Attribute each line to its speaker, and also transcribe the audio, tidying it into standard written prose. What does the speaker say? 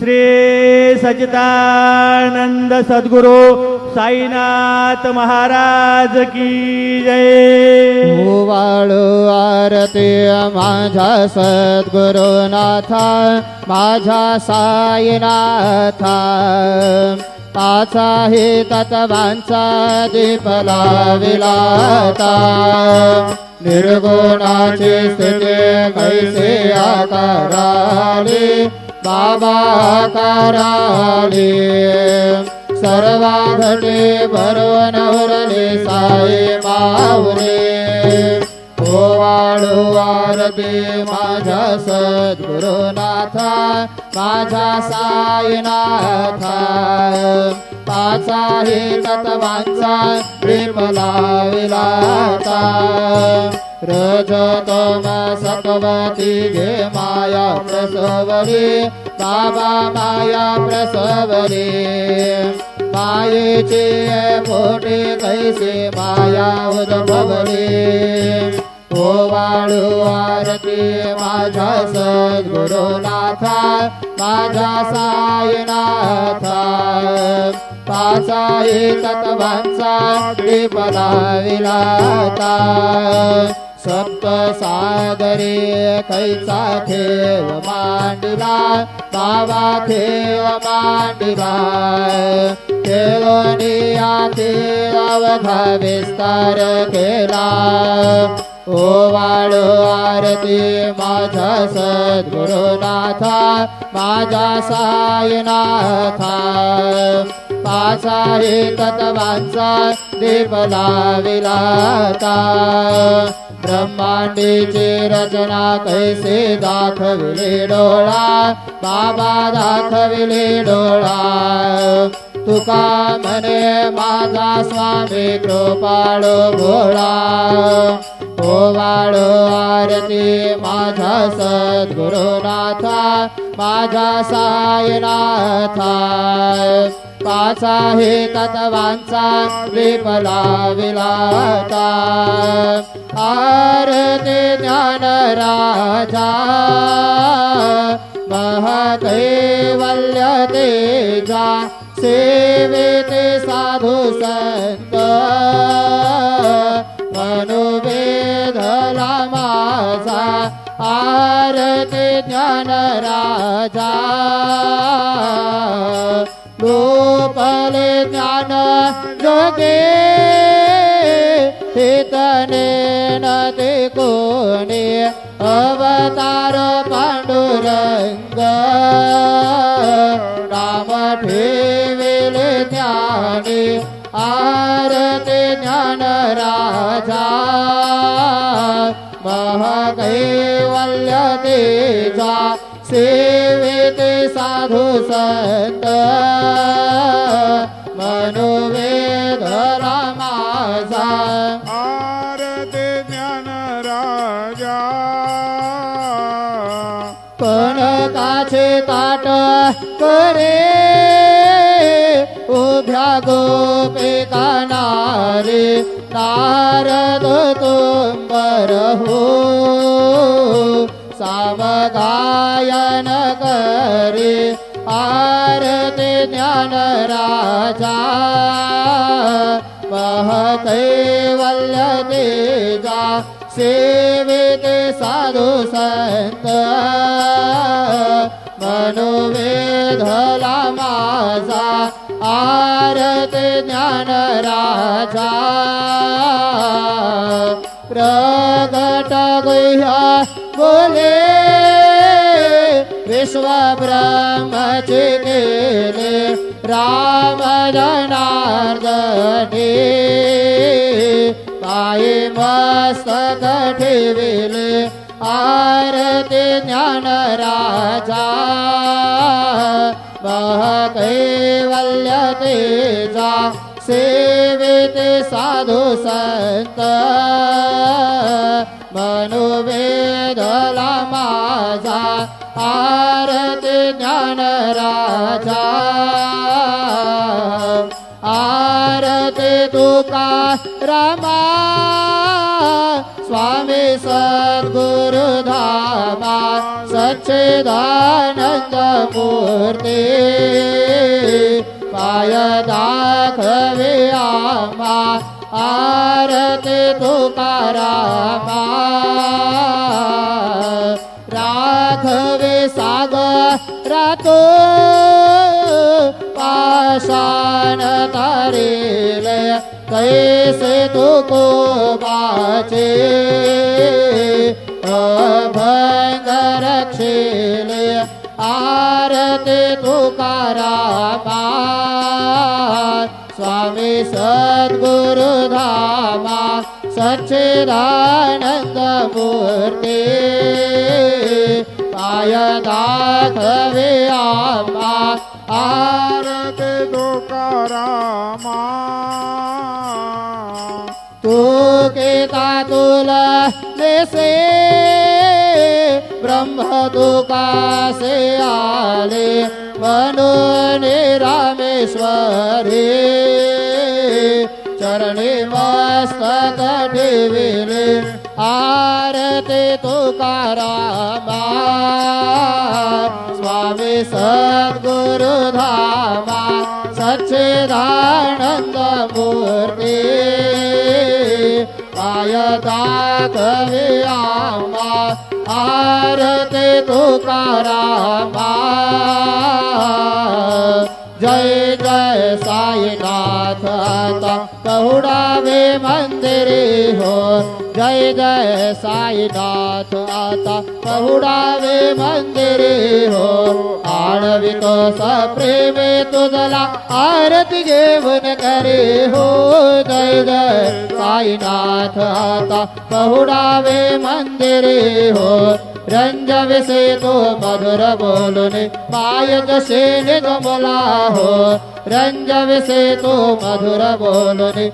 Speaker 1: श्री सच्चिदानंद सद्गुरु साईनाथ महाराज की जय।
Speaker 2: वाळू आरती माझा सद्गुरुनाथा माझा साईनाथा पाचा हे तत्वांचा दीप लाविलाता निर्गुणाची स्थिती कैसे आकाराली बाबा आकाराली सर्वा घटे भरवून उरले साई माऊली वाळू आरती माझा सद्गुरुनाथा माझा साईनाथा पाचा हे तत्वांचा दीप लाविलाता रजतम सत्वती घे माया प्रसवरी बाबा माया प्रसवरी मायेची पोटे कैसे माया उद्भवली वाळू आरती माझा सद्गुरुनाथा माझा साईनाथा पाचा हे तत्वांचा दीप लाविलाता सप्त सागरे कैचा खेळ मांडिला बाबा खेळ मांडिला खेळनिया खेळावधा विस्तार केला वाळू आरती माझा सद्गुरुनाथा माझा साईनाथा पाचा हे तत्वांचा दीप लाविलाता ब्रह्मांडीची रचना कैसे दाखविले डोळा बाबा दाखविले डोळा तुका म्हणे माझा स्वामी कृपाळू भोळा वाळू आरती माझा सद्गुरुनाथा माझा साईनाथा पाचा हे तत्वांचा दीप लाविलाता आरती ज्ञान राजा महकैवल्य तेजा सेवेते साधू संत मनोवेधला माझा आरती ज्ञान राजा लोपले ज्ञान जोगे हितने न ते कोणी अवतार पांडुरंग नाम ठेविले ज्ञानी आरती ज्ञान राजा महकैवल्य तेजा सेवेते साधू संत मनोवेधला माझा
Speaker 3: आरती ज्ञान राजा
Speaker 2: कणकाचे ताट करे उभ्या गोपिका नारी नारद तुंबर हो सावगायन करी आरती ज्ञान राजा महकैवल्य तेजा सेविते साधू संत मनोवेधला माझा आरती ज्ञान राजा प्रगट गुह्य बोले विश्व ब्रह्मचे केले राम जनार्दने पायी मस्तक ठेविले आरती ज्ञान राजा महकैवल्य तेजा सेविते साधू संत मनोवेधला माझा आरती ज्ञान राजा आरती तुका रमा स्वामी सद्गुरुधामा सच्चे सच्चिदानंद मूर्ती पाय दाखवे आम्हा आरती तुकारामा राघवे सागरातो पाषाण तारेले कैसे तुकोबाचे अभंग रक्षेले आरती तुकारामा स्वामी सद्गुरु धामा सच्चिदानंद मूर्ती पाय दाखवे आम्हा
Speaker 3: आरती तुकारामा
Speaker 2: तू केता तुला नेसे ब्रह्म तुकासे आले म्हणून रामेश्वरी चरणी मस्तक ठेविले आरती तुकारामा स्वामी सद्गुरु धामा सच्चिदानंद मूर्ती पाय दाखवे आम्हा आरती तुकारामा जय जय साईनाथ आता पहुडावे मंदिरे हो जय जय साईनाथ आता पहुडावे मंदिरे हो आळवितो सप्रेमे तुझला आरती घेऊन करे हो जय जय साईनाथ आता पहुडावे मंदिरे हो रंजविसे तो मधुर बोलने पाय जसे निगमला हो रंजविसे तो मधुर बोलने